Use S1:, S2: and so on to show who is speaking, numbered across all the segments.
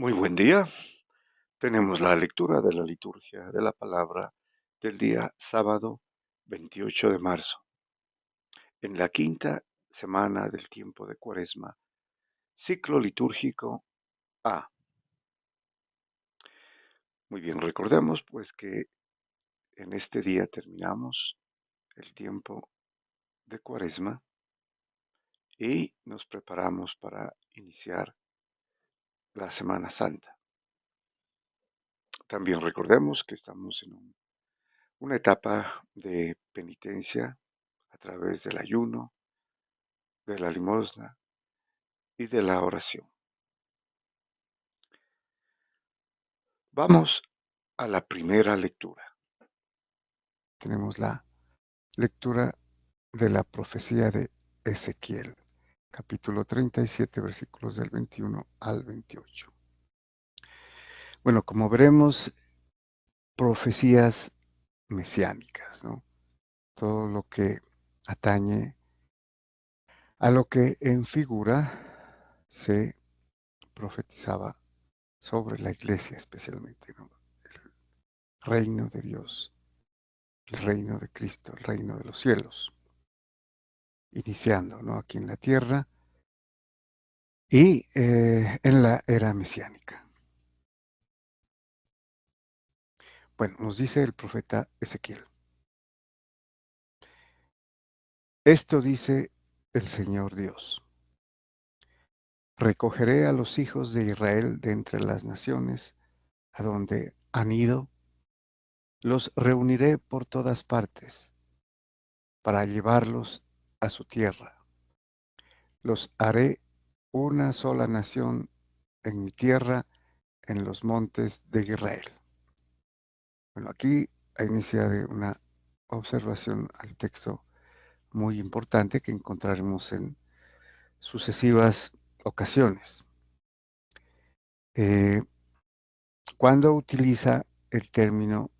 S1: Muy buen día. Tenemos la lectura de la liturgia de la palabra del día sábado 28 de marzo, en la quinta semana del tiempo de Cuaresma, ciclo litúrgico A. Muy bien, recordemos pues que en este día terminamos el tiempo de Cuaresma y nos preparamos para iniciar la Semana Santa. También recordemos que estamos en una etapa de penitencia a través del ayuno, de la limosna y de la oración. Vamos a la primera lectura. Tenemos la lectura de la profecía de Ezequiel, capítulo 37, versículos del 21 al 28. Bueno, como veremos, profecías mesiánicas, ¿no? Todo lo que atañe a lo que en figura se profetizaba sobre la iglesia especialmente, ¿no? El reino de Dios, el reino de Cristo, el reino de los cielos, iniciando, ¿no? Aquí en la tierra y en la era mesiánica. Bueno, nos dice el profeta Ezequiel. Esto dice el Señor Dios. Recogeré a los hijos de Israel de entre las naciones a donde han ido, los reuniré por todas partes para llevarlos a su tierra. Los haré una sola nación en mi tierra, en los montes de Israel. Bueno, aquí inicia de una observación al texto muy importante que encontraremos en sucesivas ocasiones. Cuando utiliza el término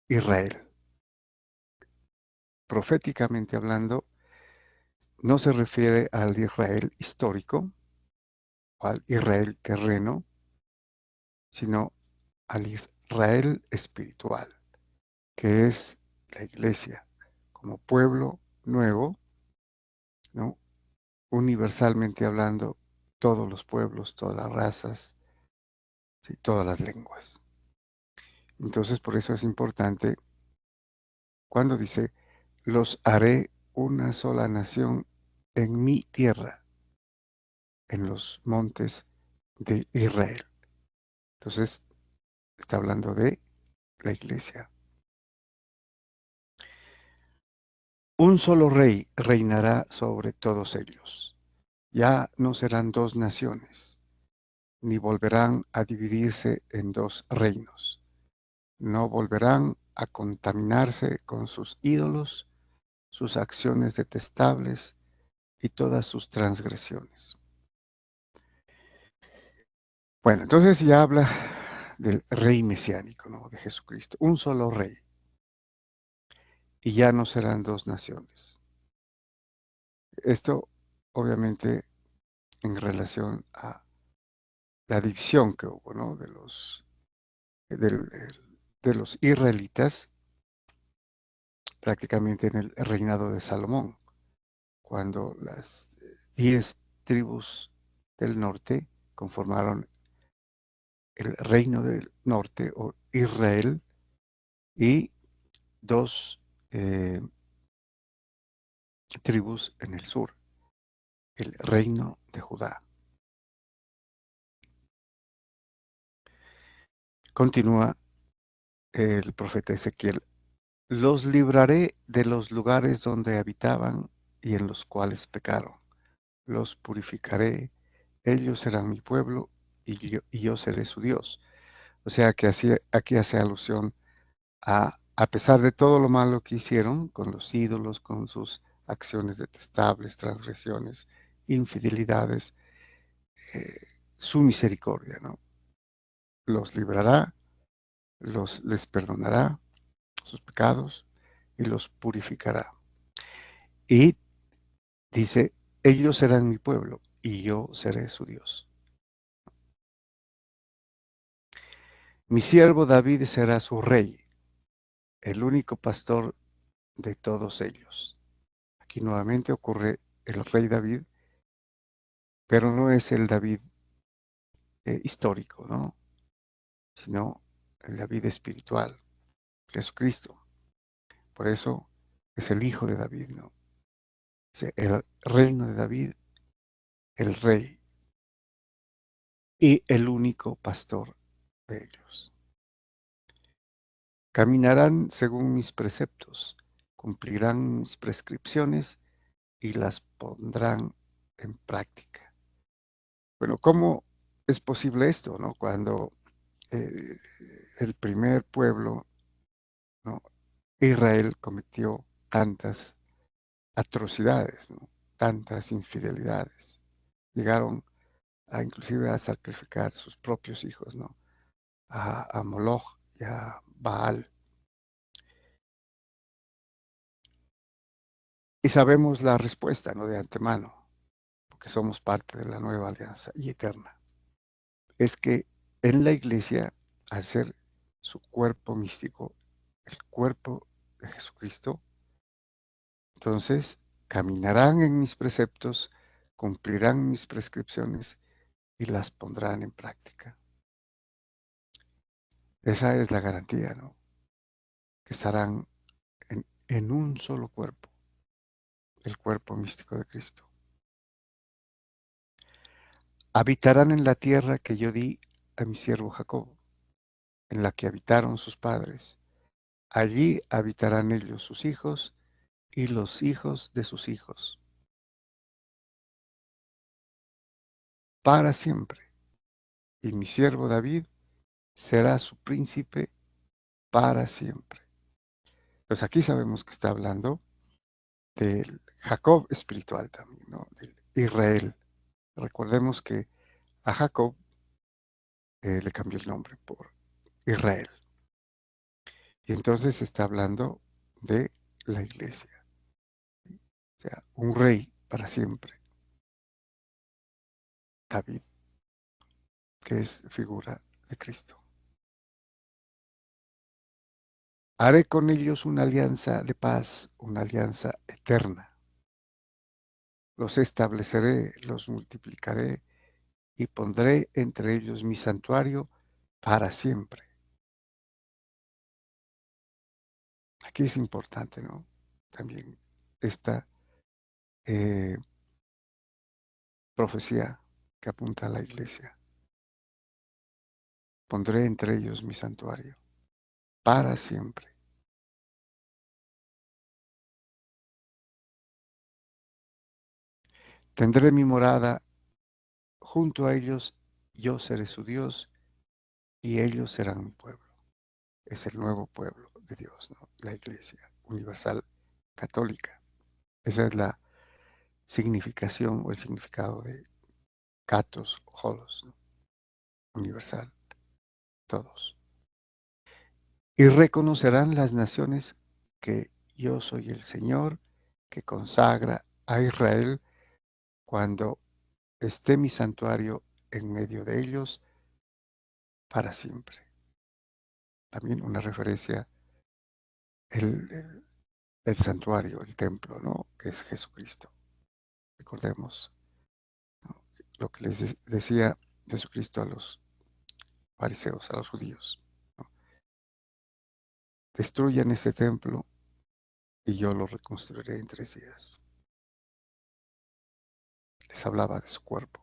S1: Israel, proféticamente hablando, no se refiere al Israel histórico o al Israel terreno, sino al Israel espiritual, que es la iglesia como pueblo nuevo, ¿no? Universalmente hablando, todos los pueblos, todas las razas, ¿sí? Todas las lenguas. Entonces, por eso es importante cuando dice, los haré una sola nación en mi tierra, en los montes de Israel. Entonces, está hablando de la iglesia. Un solo rey reinará sobre todos ellos. Ya no serán dos naciones, ni volverán a dividirse en dos reinos. No volverán a contaminarse con sus ídolos, sus acciones detestables y todas sus transgresiones. Bueno, entonces ya habla del rey mesiánico, ¿no? De Jesucristo, un solo rey. Y ya no serán dos naciones. Esto, obviamente, en relación a la división que hubo, ¿no? De los israelitas, prácticamente en el reinado de Salomón, cuando las 10 tribus del norte conformaron el reino del norte o Israel y dos tribus en el sur, el reino de Judá. Continúa el profeta Ezequiel, los libraré de los lugares donde habitaban y en los cuales pecaron. Los purificaré, ellos serán mi pueblo y yo seré su Dios. O sea que aquí hace alusión a pesar de todo lo malo que hicieron con los ídolos, con sus acciones detestables, transgresiones, infidelidades, su misericordia, ¿no? Los librará, les perdonará sus pecados y los purificará. Y dice, ellos serán mi pueblo y yo seré su Dios. Mi siervo David será su rey, el único pastor de todos ellos. Aquí nuevamente ocurre el rey David, pero no es el David histórico, ¿no? Sino el David espiritual, Jesucristo. Por eso es el hijo de David, ¿no? El reino de David, el rey y el único pastor de ellos. Caminarán según mis preceptos, cumplirán mis prescripciones y las pondrán en práctica. Bueno, ¿cómo es posible esto, no? Cuando eh, el primer pueblo, ¿no? Israel cometió tantas atrocidades, ¿no? Tantas infidelidades. Llegaron a inclusive a sacrificar sus propios hijos, ¿no? A Moloch y a Baal. Y sabemos la respuesta, ¿no? De antemano, porque somos parte de la nueva alianza y eterna. Es que en la iglesia, al ser su cuerpo místico, el cuerpo de Jesucristo, entonces caminarán en mis preceptos, cumplirán mis prescripciones y las pondrán en práctica. Esa es la garantía, ¿no? Que estarán en un solo cuerpo, el cuerpo místico de Cristo. Habitarán en la tierra que yo di a mi siervo Jacob, en la que habitaron sus padres. Allí habitarán ellos, sus hijos, y los hijos de sus hijos, para siempre. Y mi siervo David será su príncipe para siempre. Pues aquí sabemos que está hablando del Jacob espiritual también, ¿no? Del Israel. Recordemos que a Jacob le cambió el nombre por Israel. Y entonces está hablando de la iglesia, o sea, un rey para siempre, David, que es figura de Cristo. Haré con ellos una alianza de paz, una alianza eterna. Los estableceré, los multiplicaré y pondré entre ellos mi santuario para siempre. Aquí es importante, ¿no? También esta eh, profecía que apunta a la iglesia. Pondré entre ellos mi santuario para siempre. Tendré mi morada junto a ellos, yo seré su Dios y ellos serán mi pueblo. Es el nuevo pueblo de Dios, ¿no? La iglesia universal católica. Esa es la significación o el significado de Katos, Holos, ¿no? Universal, todos. Y reconocerán las naciones que yo soy el Señor que consagra a Israel cuando esté mi santuario en medio de ellos para siempre. También una referencia, el santuario, el templo, ¿no? Que es Jesucristo. Recordemos, ¿no? Lo que les decía Jesucristo a los fariseos, a los judíos, ¿no? Destruyan este templo y yo lo reconstruiré en 3 días. Les hablaba de su cuerpo.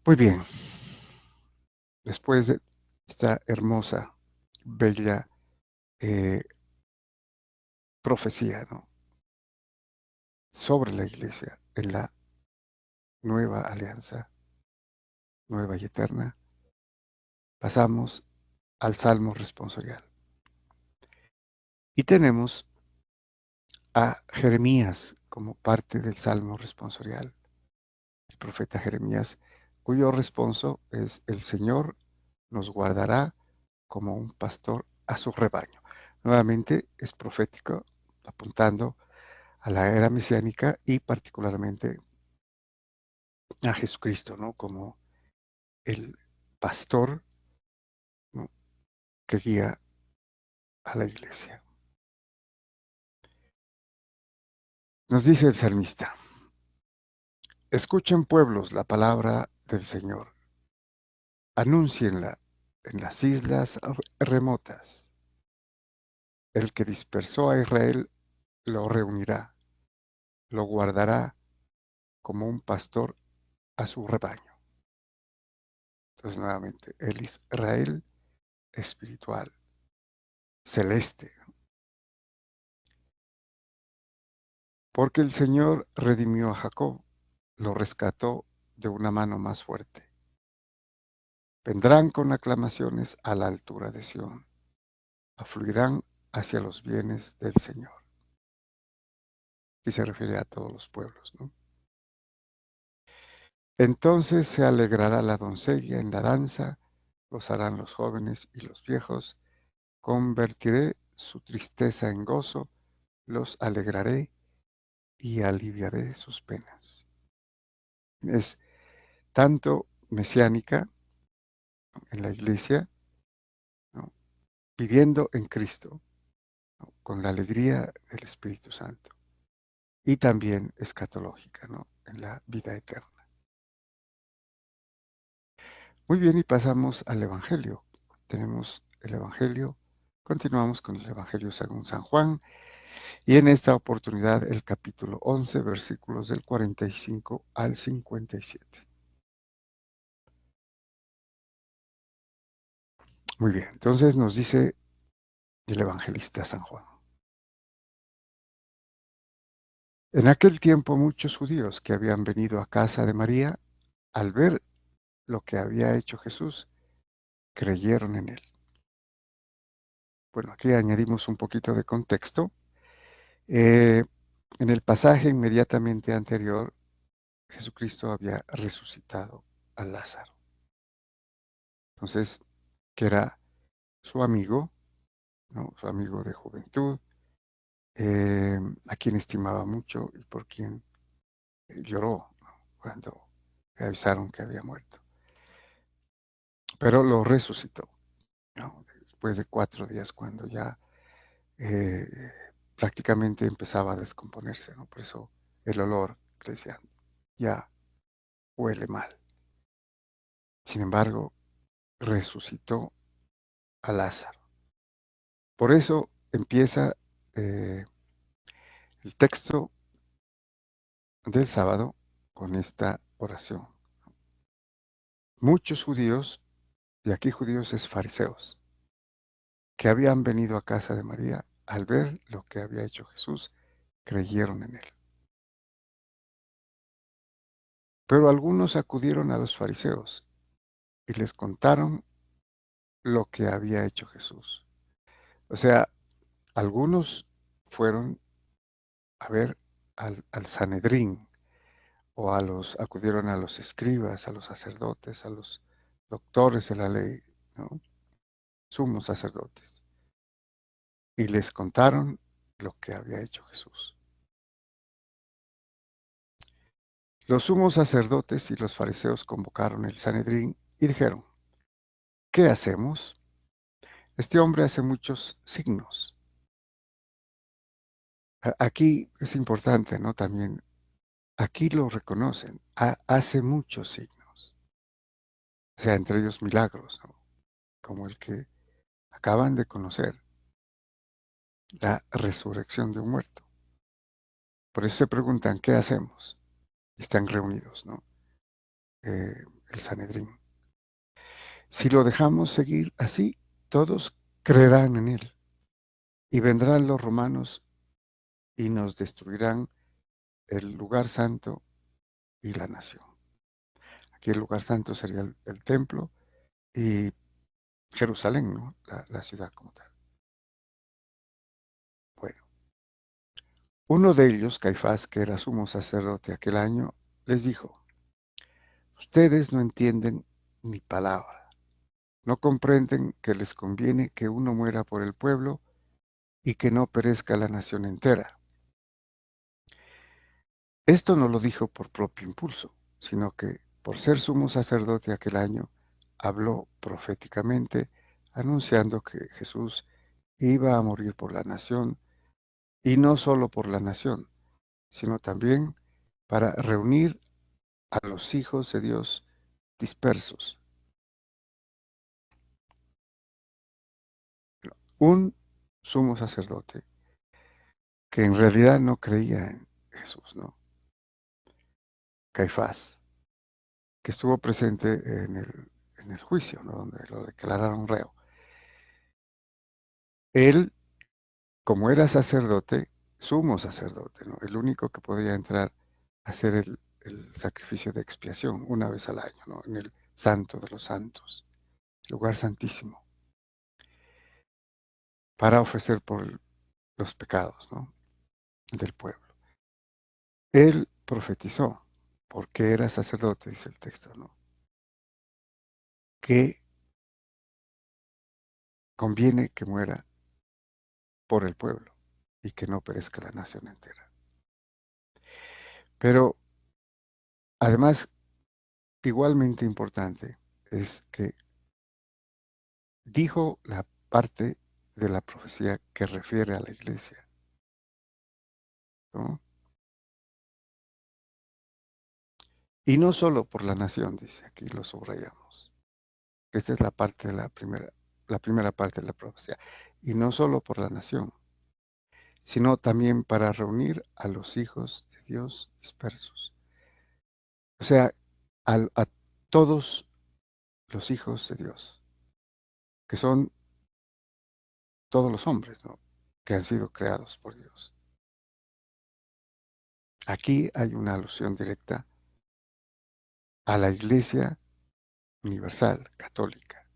S1: Muy bien, después de esta hermosa, bella eh, profecía, ¿no? Sobre la iglesia en la nueva alianza, nueva y eterna, pasamos al Salmo responsorial. Y tenemos a Jeremías como parte del Salmo responsorial, el profeta Jeremías, cuyo responso es: el Señor nos guardará como un pastor a su rebaño. Nuevamente es profético, apuntando a la era mesiánica y particularmente a Jesucristo, ¿no? Como el pastor, ¿no?, que guía a la iglesia. Nos dice el salmista: escuchen pueblos la palabra del Señor, anúncienla en las islas remotas. El que dispersó a Israel lo reunirá, lo guardará como un pastor a su rebaño. Entonces, nuevamente, el Israel espiritual, celeste, porque el Señor redimió a Jacob, lo rescató de una mano más fuerte. Vendrán con aclamaciones a la altura de Sión, afluirán hacia los bienes del Señor. Y se refiere a todos los pueblos, ¿no? Entonces se alegrará la doncella en la danza, gozarán los jóvenes y los viejos, convertiré su tristeza en gozo, los alegraré y aliviaré sus penas. Es tanto mesiánica, ¿no?, en la iglesia, ¿no?, viviendo en Cristo, ¿no?, con la alegría del Espíritu Santo, y también escatológica, ¿no?, en la vida eterna. Muy bien, y pasamos al Evangelio. Tenemos el Evangelio, continuamos con el Evangelio según San Juan, y en esta oportunidad el capítulo 11, versículos del 45 al 57. Muy bien, entonces nos dice el evangelista San Juan: en aquel tiempo muchos judíos que habían venido a casa de María, al ver lo que había hecho Jesús, creyeron en él. Bueno, aquí añadimos un poquito de contexto. Eh, en el pasaje inmediatamente anterior, Jesucristo había resucitado a Lázaro. Entonces, que era su amigo, ¿no?, su amigo de juventud, a quien estimaba mucho y por quien lloró, ¿no?, cuando le avisaron que había muerto. Pero lo resucitó, ¿no?, después de 4 días, cuando ya eh, prácticamente empezaba a descomponerse, ¿no? Por eso el olor, le decían, ya huele mal. Sin embargo, resucitó a Lázaro. Por eso empieza eh, el texto del sábado con esta oración. Muchos judíos, y aquí judíos es fariseos, que habían venido a casa de María, al ver lo que había hecho Jesús, creyeron en él. Pero algunos acudieron a los fariseos y les contaron lo que había hecho Jesús. O sea, algunos fueron a ver al Sanedrín, o acudieron a los escribas, a los sacerdotes, a los doctores de la ley, ¿no?, sumos sacerdotes, y les contaron lo que había hecho Jesús. Los sumos sacerdotes y los fariseos convocaron el Sanedrín y dijeron: ¿qué hacemos? Este hombre hace muchos signos. Aquí es importante, ¿no? También, aquí lo reconocen, hace muchos signos, o sea, entre ellos milagros, ¿no?, como el que acaban de conocer, la resurrección de un muerto. Por eso se preguntan: ¿qué hacemos? Y están reunidos, ¿no?, el Sanedrín. Si lo dejamos seguir así, todos creerán en él, y vendrán los romanos y nos destruirán el lugar santo y la nación. Aquí el lugar santo sería el templo, y Jerusalén, ¿no?, la ciudad como tal. Bueno, uno de ellos, Caifás, que era sumo sacerdote aquel año, les dijo: ustedes no entienden mi palabra, no comprenden que les conviene que uno muera por el pueblo y que no perezca la nación entera. Esto no lo dijo por propio impulso, sino que por ser sumo sacerdote aquel año, habló proféticamente, anunciando que Jesús iba a morir por la nación, y no solo por la nación, sino también para reunir a los hijos de Dios dispersos. Un sumo sacerdote que en realidad no creía en Jesús, ¿no? Caifás, que estuvo presente en el juicio, ¿no? Donde lo declararon reo. Él, como era sacerdote, sumo sacerdote, ¿no? El único que podía entrar a hacer el sacrificio de expiación una vez al año, ¿no? En el santo de los santos, lugar santísimo, para ofrecer por los pecados, ¿no? Del pueblo. Él profetizó, porque era sacerdote, dice el texto, ¿no? Que conviene que muera por el pueblo y que no perezca la nación entera. Pero además, igualmente importante es que dijo la parte de la profecía que refiere a la iglesia, ¿no? Y no solo por la nación, dice aquí, lo subrayamos. Esta es la primera parte de la profecía. Y no solo por la nación, sino también para reunir a los hijos de Dios dispersos. O sea, a todos los hijos de Dios, que son todos los hombres, ¿no? Que han sido creados por Dios. Aquí hay una alusión directa a la Iglesia universal, católica,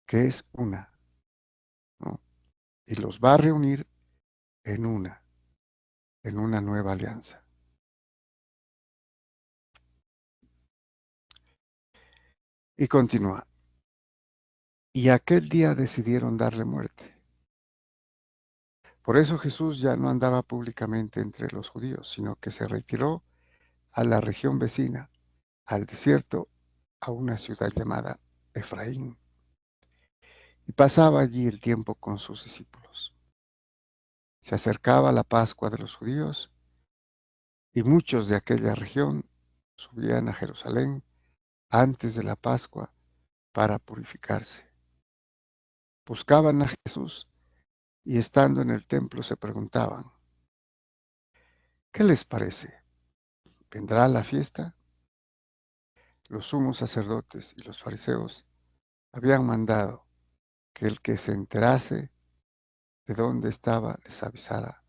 S1: que es una, ¿no? Y los va a reunir en en una nueva alianza. Y continúa. Y aquel día decidieron darle muerte. Por eso Jesús ya no andaba públicamente entre los judíos, sino que se retiró a la región vecina, al desierto, a una ciudad llamada Efraín, y pasaba allí el tiempo con sus discípulos. Se acercaba la Pascua de los judíos, y muchos de aquella región subían a Jerusalén antes de la Pascua para purificarse. Buscaban a Jesús y estando en el templo se preguntaban, ¿qué les parece? ¿Vendrá la fiesta? Los sumos sacerdotes y los fariseos habían mandado que el que se enterase de dónde estaba les avisara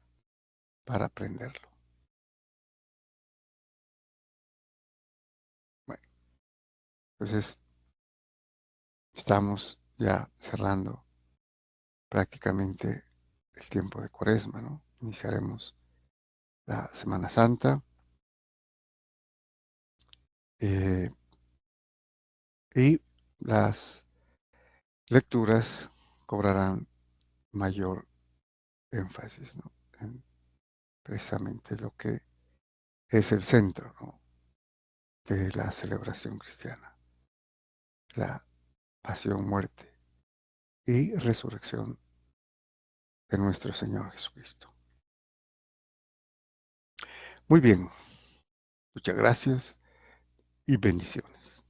S1: para prenderlo. Bueno, entonces estamos ya cerrando prácticamente el tiempo de Cuaresma, ¿no? Iniciaremos la Semana Santa eh, y las lecturas cobrarán mayor énfasis, ¿no? En precisamente lo que es el centro, ¿no? De la celebración cristiana, la pasión, muerte y resurrección de nuestro Señor Jesucristo. Muy bien, muchas gracias y bendiciones.